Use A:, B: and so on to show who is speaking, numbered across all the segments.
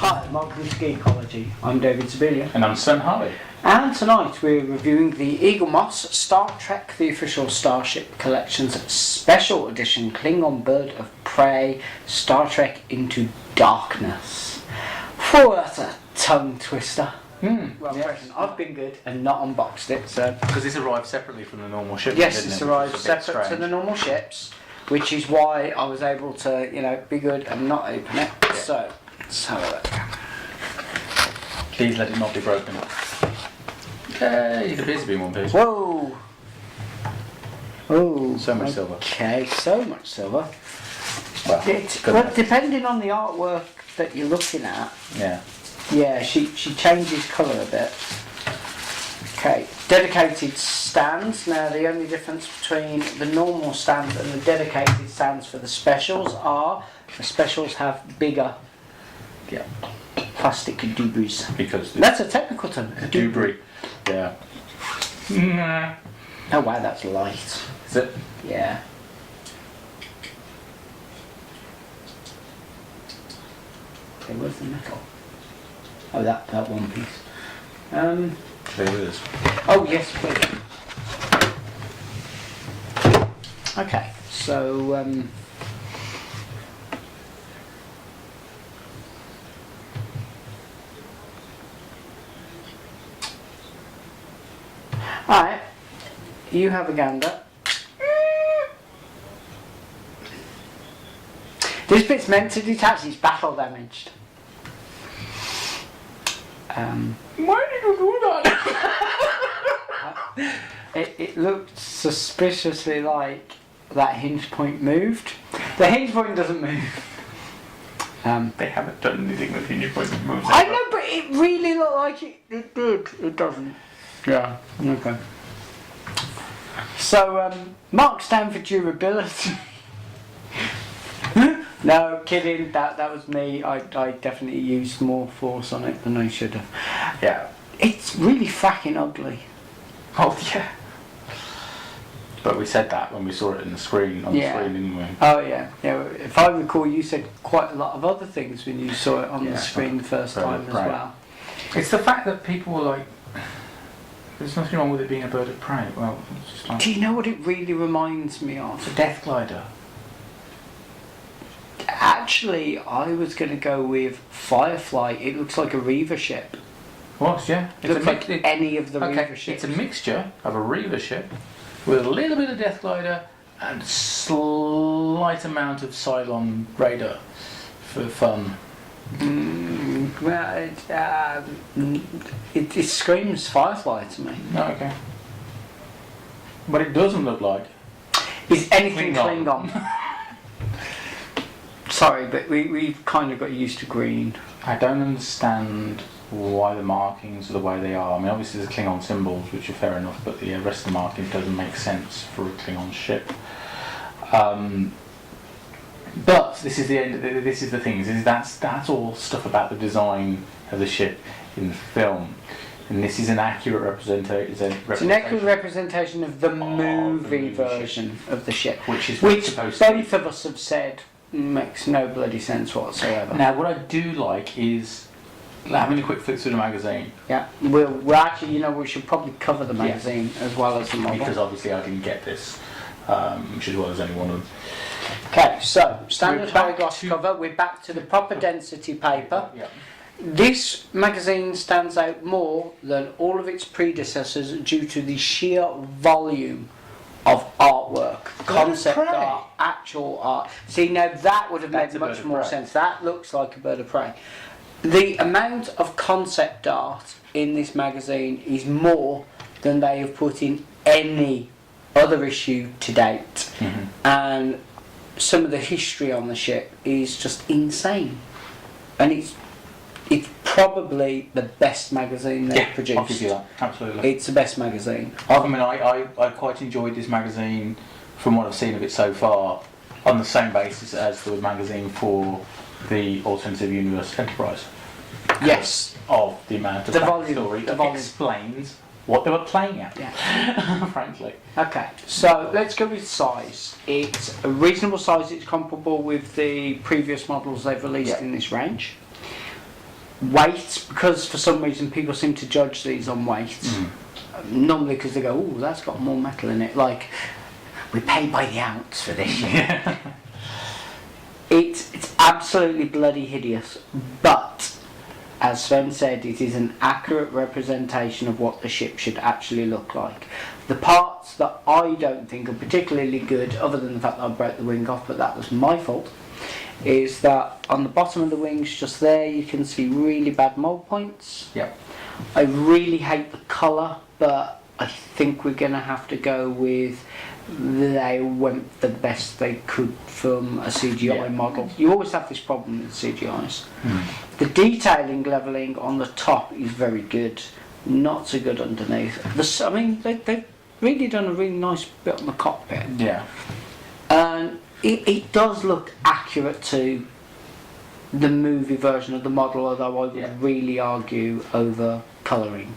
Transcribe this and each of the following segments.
A: Hi, welcome to Geekology. I'm David Zabilia.
B: And I'm Sun Harley.
A: And tonight we're reviewing the Eaglemoss Star Trek, the official Starship Collection's special edition Klingon Bird of Prey, Star Trek Into Darkness. Whew, that's a tongue twister. Well, yes. I've been good and not unboxed it, so...
B: Because this arrived separately from the normal ship.
A: Yes, it's arrived separate to the normal ships, which is why I was able to, be good and not open it. Yeah. So, let's have a look.
B: Please let it not be broken. Okay, it appears to be in one piece.
A: Whoa! Oh,
B: so much silver.
A: Okay, so much silver.
B: Well,
A: but depending on the artwork that you're looking at, yeah, she changes colour a bit. Okay, dedicated stands. Now the only difference between the normal stands and the dedicated stands for the specials are the specials have bigger plastic debris.
B: Because
A: that's a technical term.
B: Debris. Yeah.
A: Oh wow, that's light.
B: Is it?
A: Yeah. Okay, where's the metal? Oh, that one piece.
B: There it is.
A: Oh yes, please. Okay, so alright, you have a gander. This bit's meant to detach, it's battle damaged.
B: Why did you do that?
A: It looked suspiciously like that hinge point moved. The hinge point doesn't move.
B: They haven't done anything with hinge point that moves.
A: I know, but it really looked like it did. It doesn't. Yeah. Okay. So, marks down for durability. No, kidding. That was me. I definitely used more force on it than I should have. Yeah. It's really fracking ugly.
B: Oh yeah. But we said that when we saw it in the screen on the screen, didn't we?
A: Oh yeah. Yeah. If I recall, you said quite a lot of other things when you saw it on the screen the first time as well.
B: It's the fact that people were like, "There's nothing wrong with it being a bird of prey." Well, it's just like.
A: Do you know what it really reminds me of?
B: A death glider.
A: Actually, I was going to go with Firefly. It looks like a Reaver ship.
B: What? Yeah.
A: It looks like any of the Reaver ships.
B: It's a mixture of a Reaver ship with a little bit of death glider and a slight amount of Cylon radar for fun.
A: Well, it screams Firefly to me.
B: Oh, okay. But it doesn't look like.
A: Is anything Klingon? Sorry, but we've kind of got used to green.
B: I don't understand why the markings are the way they are. I mean, obviously there's Klingon symbols, which are fair enough, but the rest of the marking doesn't make sense for a Klingon ship. But this is the end. This is the thing. That's all stuff about the design of the ship in the film, and this is an accurate representation.
A: It's an accurate representation of the movie version of the ship,
B: which
A: both of us have said makes no bloody sense whatsoever.
B: Now, what I do like is having a quick flick through the magazine.
A: Yeah, we're actually, we should probably cover the magazine as well as the model.
B: Because obviously I didn't get this, which as well as any one of them.
A: Okay, so standard high gloss cover. We're back to the proper density paper.
B: Yeah.
A: This magazine stands out more than all of its predecessors due to the sheer volume of artwork, concept art, actual art. See, now that would have made much more sense. That looks like a bird of prey. The amount of concept art in this magazine is more than they have put in any other issue to date. And some of the history on the ship is just insane. And it's probably the best magazine they've produced.
B: I'll give you that. Absolutely.
A: It's the best magazine.
B: I mean, I quite enjoyed this magazine from what I've seen of it so far, on the same basis as the magazine for the Alternative Universe Enterprise.
A: Yes.
B: Of the amount of backstory that explains what they were playing at.
A: Yeah.
B: Frankly.
A: Okay, so let's go with size. It's a reasonable size. It's comparable with the previous models they've released in this range. weight, because for some reason people seem to judge these on weight. Normally because they go, oh, that's got more metal in it. Like, we pay by the ounce for this shit. It's absolutely bloody hideous, but as Sven said, it is an accurate representation of what the ship should actually look like. The parts that I don't think are particularly good, other than the fact that I broke the wing off, but that was my fault, is that on the bottom of the wings, just there, you can see really bad mould points.
B: Yep.
A: I really hate the colour, but I think we're going to have to go with they went the best they could from a CGI model. You always have this problem with CGIs. The detailing levelling on the top is very good, not so good underneath. I mean, they've really done a really nice bit on the cockpit.
B: Yeah.
A: And it does look accurate to the movie version of the model, although I would really argue over colouring.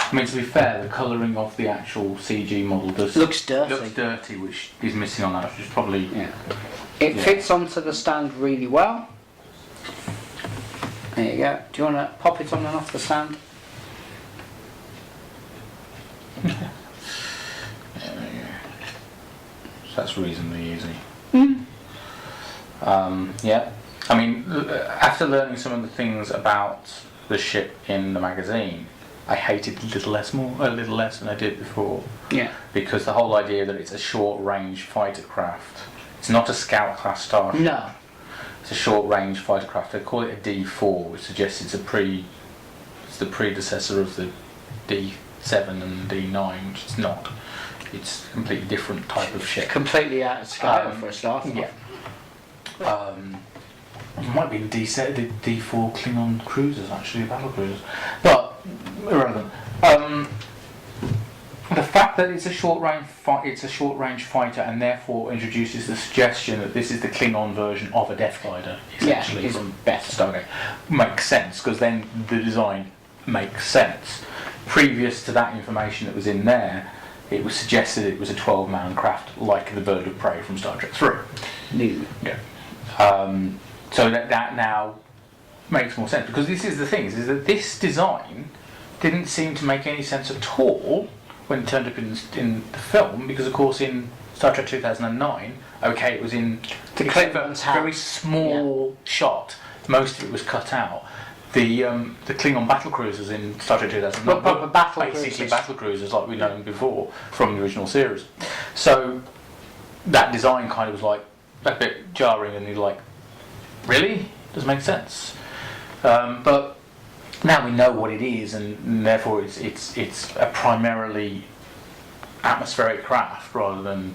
B: I mean, to be fair, the colouring of the actual CG model
A: looks dirty.
B: Looks dirty, which is missing on that, which is probably...
A: It fits onto the stand really well. There you go. Do you want to pop it on and off the stand?
B: There we go. So that's reasonably easy. Yeah. I mean, after learning some of the things about the ship in the magazine, I hated it a little less than I did before. Yeah. Because the whole idea that it's a short-range fighter craft, it's not a scout class starship.
A: No.
B: It's a short-range fighter craft. They call it a D4, which suggests it's the predecessor of the D7 and D9, which it's not. It's a completely different type of ship.
A: Completely out of scale for a start.
B: Yeah. It might be the D4 Klingon cruisers, actually, battle cruisers, but irrelevant. The fact that it's a short-range fighter, and therefore introduces the suggestion that this is the Klingon version of a Death Glider, essentially from Stargate, makes sense, because then the design makes sense. Previous to that information that was in there, it was suggested it was a 12-man craft, like the Bird of Prey from Star Trek 3.
A: No.
B: Yeah. So that now makes more sense, because this is the thing, is that this design didn't seem to make any sense at all when it turned up in the film, because of course in Star Trek 2009, okay, it was in
A: the
B: very small shot, most of it was cut out. The Klingon battle cruisers in Star Trek 2009 were basically battle cruisers like we'd known before from the original series. So that design kind of was like a bit jarring, and you're like, really? Doesn't make sense. But now we know what it is, and therefore it's a primarily atmospheric craft rather than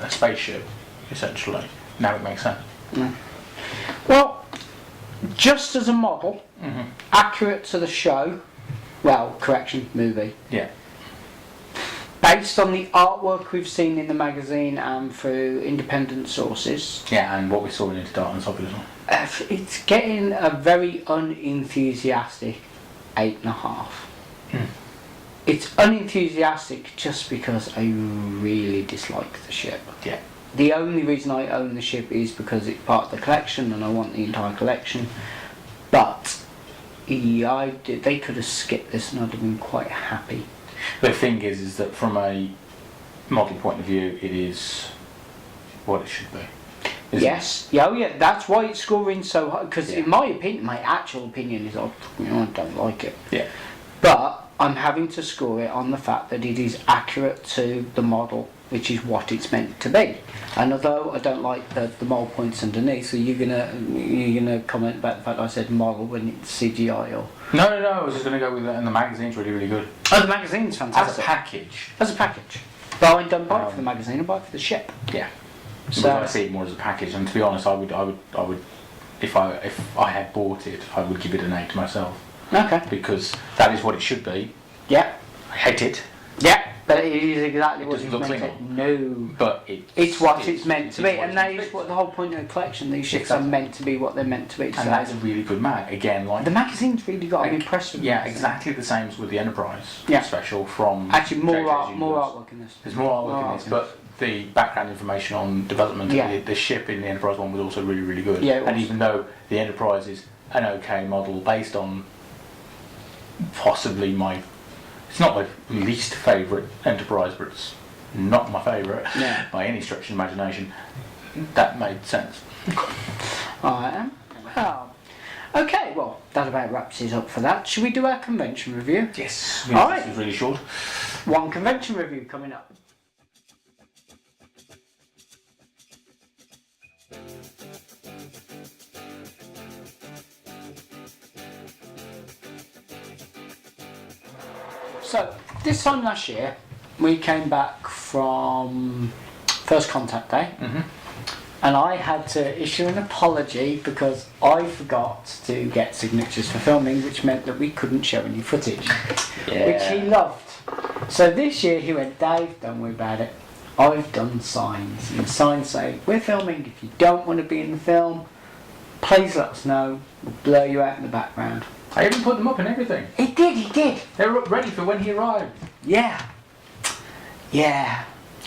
B: a spaceship, essentially. Now it makes sense.
A: Well, just as a model, accurate to the show, movie.
B: Yeah.
A: Based on the artwork we've seen in the magazine and through independent sources.
B: Yeah, and what we saw in Into Darkness, obviously.
A: It's getting a very unenthusiastic 8.5. It's unenthusiastic just because I really dislike the ship.
B: Yeah.
A: The only reason I own the ship is because it's part of the collection and I want the entire collection. But they could have skipped this and I'd have been quite happy.
B: The thing is that from a model point of view, it is what it should be.
A: Yes, yeah, that's why it's scoring so high. Because in my opinion, my actual opinion is, I don't like it.
B: Yeah.
A: But I'm having to score it on the fact that it is accurate to the model, which is what it's meant to be. And although I don't like the mold points underneath, so you're gonna comment about the fact I said model when it's CGI or.
B: No, I was just gonna go with that, and the magazine's really, really good.
A: Oh, the magazine's fantastic.
B: As a package.
A: But I don't buy it for the magazine, I buy it for the ship.
B: Yeah.
A: So
B: I see it more as a package, and to be honest, I would, if I had bought it, I would give it an 8 myself.
A: Okay.
B: Because that is what it should be.
A: Yeah.
B: I hate it.
A: Yeah. But it is exactly what
B: it's
A: meant
B: to
A: be. No.
B: But
A: it's what it's meant to be, and that is what the whole point of the collection. These ships are meant to be what they're meant to be.
B: And that is a really good mag. Again, like
A: the magazine's really got to be impressed with.
B: Yeah, exactly the same as with the Enterprise special from.
A: Actually, more artwork in this.
B: There's more artwork in this, but the background information on development of the ship in the Enterprise one was also really, really good.
A: Yeah,
B: and even though the Enterprise is an okay model based on possibly it's not my least favourite Enterprise, but it's not my favourite by any stretch of imagination. That made sense.
A: Alright, well, okay, well, that about wraps it up for that. Should we do our convention review?
B: Yes.
A: Alright.
B: This is really short.
A: One convention review coming up. So, this time last year, we came back from First Contact Day, and I had to issue an apology because I forgot to get signatures for filming, which meant that we couldn't show any footage, which he loved. So this year he went, Dave, don't worry about it. I've done signs, and signs say, we're filming, if you don't want to be in the film, please let us know, we'll blur you out in the background.
B: I even put them up and everything.
A: He did.
B: They were ready for when he arrived.
A: Yeah.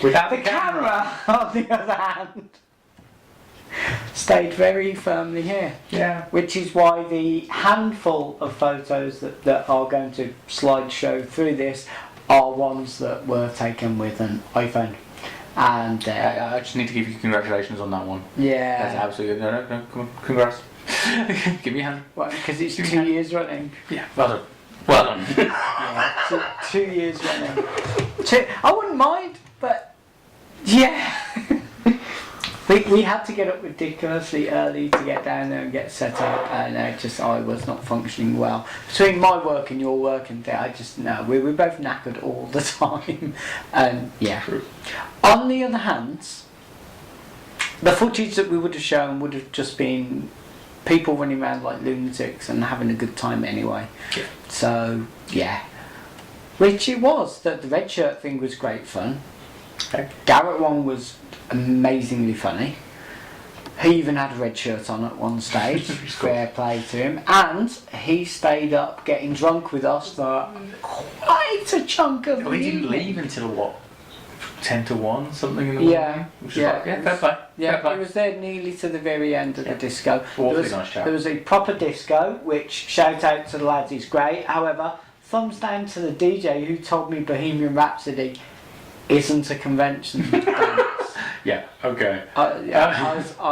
B: Without
A: The camera, on the other hand, stayed very firmly here.
B: Yeah.
A: Which is why the handful of photos that are going to slideshow through this are ones that were taken with an iPhone. And
B: I just need to give you congratulations on that one.
A: yeah.
B: That's absolutely no, come on, congrats. Give me a hand.
A: Because it's 2 years running.
B: Yeah. Well done. Well done.
A: Yeah, 2 years running. I wouldn't mind, but yeah. We had to get up ridiculously early to get down there and get set up, and I was not functioning well. Between my work and your work and we were both knackered all the time, and yeah.
B: True.
A: On the other hand, the footage that we would have shown would have just been people running around like lunatics and having a good time anyway.
B: Yeah.
A: So yeah, which it was. The red shirt thing was great fun.
B: Okay.
A: Garrett one was amazingly funny. He even had a red shirt on at one stage. Fair play to him. And he stayed up getting drunk with us for quite a chunk of the
B: We didn't
A: evening.
B: leave until what? 10 to 1, something in the morning? Which is like, fair play.
A: Yeah,
B: fair play.
A: it was there nearly to the very end of the disco.
B: Awfully nice chap.
A: There was a proper disco, which, shout out to the lads, is great. However, thumbs down to the DJ who told me Bohemian Rhapsody isn't a convention dance.
B: Yeah, okay.
A: I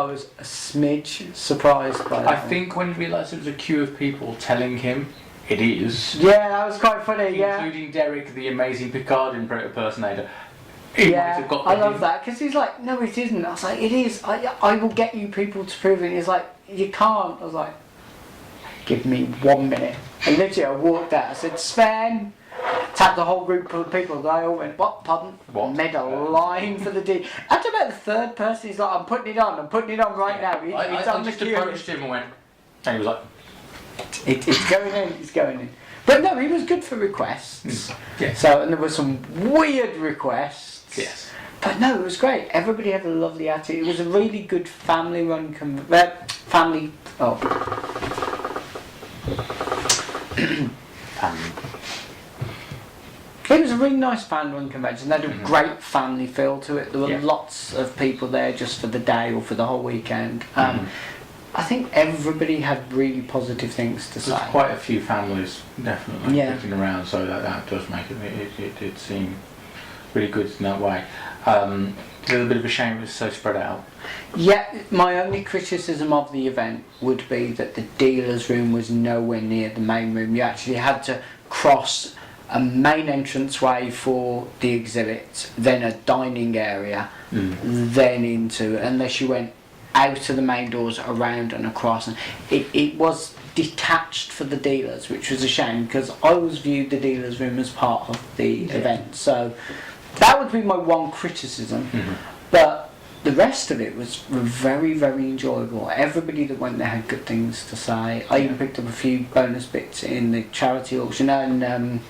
A: was a smidge surprised by that.
B: I think when he realised it was a queue of people telling him it is,
A: Yeah, that was quite funny, yeah.
B: including Derek, the amazing Picard impersonator, he might have got
A: I
B: the
A: love
B: hint.
A: that, because he's like, no it isn't. I was like, it is. I will get you people to prove it. And he's like, you can't. I was like, give me 1 minute. And literally I walked out, I said, Sven, tapped the whole group of people, they all went, what, pardon?
B: What?
A: Made a line for the D. After about the third person, he's like, I'm putting it on right now. It's
B: I
A: on the
B: just
A: queue.
B: approached him and went, and he was like,
A: It's going in. But no, he was good for requests.
B: Yeah.
A: So, and there were some weird requests.
B: yes.
A: But no, it was great. Everybody had a lovely attitude. It was a really good family-run family. Oh. It was a really nice fan-run convention. They had a great family feel to it. There were lots of people there just for the day or for the whole weekend. I think everybody had really positive things to say.
B: There's quite a few families definitely
A: Yeah.
B: looking around, so that does make it did seem really good in that way. A little bit of a shame it was so spread out.
A: Yeah, my only criticism of the event would be that the dealer's room was nowhere near the main room. You actually had to cross a main entranceway for the exhibit, then a dining area, then into, unless you went out of the main doors, around and across. And it was detached for the dealers, which was a shame because I always viewed the dealer's room as part of the event. So that would be my one criticism. But the rest of it was very, very enjoyable. Everybody that went there had good things to say. I even picked up a few bonus bits in the charity auction, and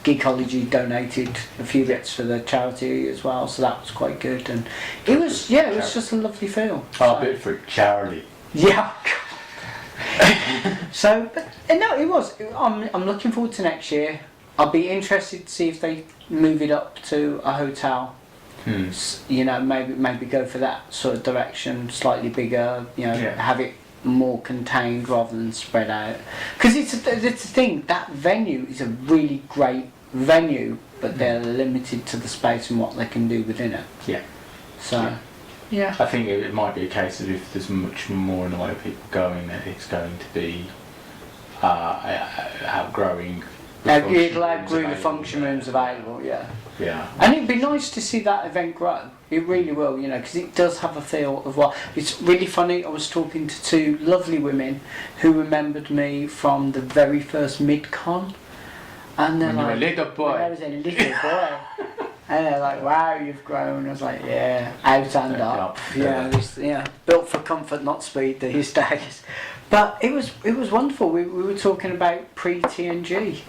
A: Geekology donated a few bits for the charity as well, so that was quite good. And it was, it was just a lovely feel.
B: A bit for charity.
A: Yeah. So, but no, it was. I'm looking forward to next year. I'll be interested to see if they move it up to a hotel. You know, maybe go for that sort of direction, slightly bigger. You know, have it more contained rather than spread out. Because it's the thing, that venue is a really great venue, but they're limited to the space and what they can do within it.
B: Yeah.
A: So, yeah.
B: I think it might be a case that if there's much more in the way of people going, that it's going to be outgrowing.
A: It'll outgrow the function rooms available, yeah.
B: Yeah.
A: And it'd be nice to see that event grow. It really will, you know, because it does have a feel of what. It's really funny. I was talking to two lovely women who remembered me from the very first MidCon, and they're
B: when
A: like,
B: you were a little boy.
A: I was a little boy. And they're like, wow, you've grown. I was like, yeah, out and up. Yeah, built for comfort, not speed these days. But it was wonderful. We were talking about pre-TNG.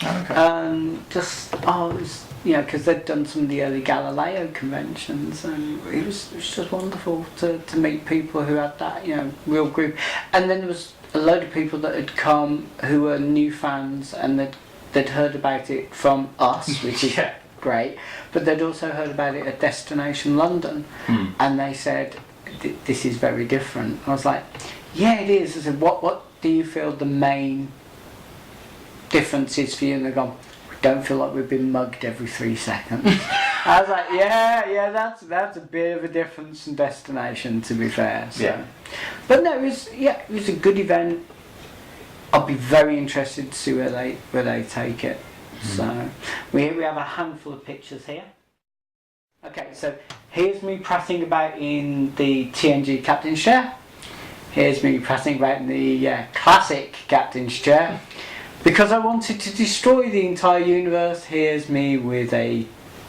B: Okay.
A: It was, you know, because they'd done some of the early Galileo conventions, and it was just wonderful to meet people who had that, you know, real group. And then there was a load of people that had come who were new fans, and they'd heard about it from us, which is great, but they'd also heard about it at Destination London, and they said, this is very different. I was like, yeah, it is. I said, what do you feel the main difference is for you? And they've gone, we don't feel like we've been mugged every 3 seconds. I was like, yeah, that's a bit of a difference in Destination, to be fair. So.
B: Yeah.
A: But no, it was a good event. I'll be very interested to see where they take it. So we have a handful of pictures here. Okay, so here's me prattling about in the TNG captain's chair. Here's me prattling about in the classic captain's chair. Because I wanted to destroy the entire universe, here's me with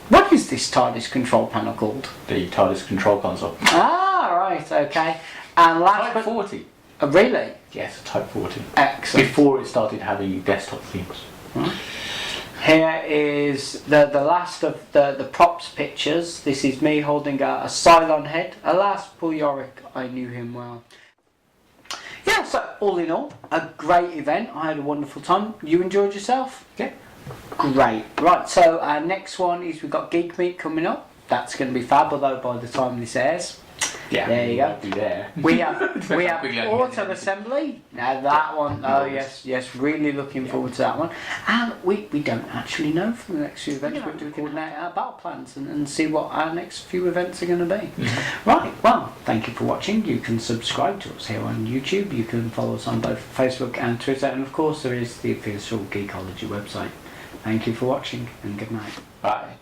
A: what is this TARDIS control panel called?
B: The TARDIS control console.
A: Ah, right, okay. And last
B: Type 40.
A: Oh, really?
B: Yes, Type 40.
A: Excellent.
B: Before it started having desktop themes.
A: Right. Here is the last of the props pictures. This is me holding a Cylon head. Alas, poor Yorick, I knew him well. Yeah, so all in all, a great event. I had a wonderful time. You enjoyed yourself?
B: Yeah.
A: Great. Right, so our next one is we've got Geek Meet coming up. That's going to be fab, although by the time this airs.
B: Yeah,
A: there you go.
B: Be there.
A: We have Auto Assembly. Now that one, oh yes, really looking forward to that one. And we don't actually know for the next few events. We're going to coordinate our battle plans and see what our next few events are going to be. Right, well, thank you for watching. You can subscribe to us here on YouTube. You can follow us on both Facebook and Twitter, and of course there is the official Geekology website. Thank you for watching, and good night.
B: Bye.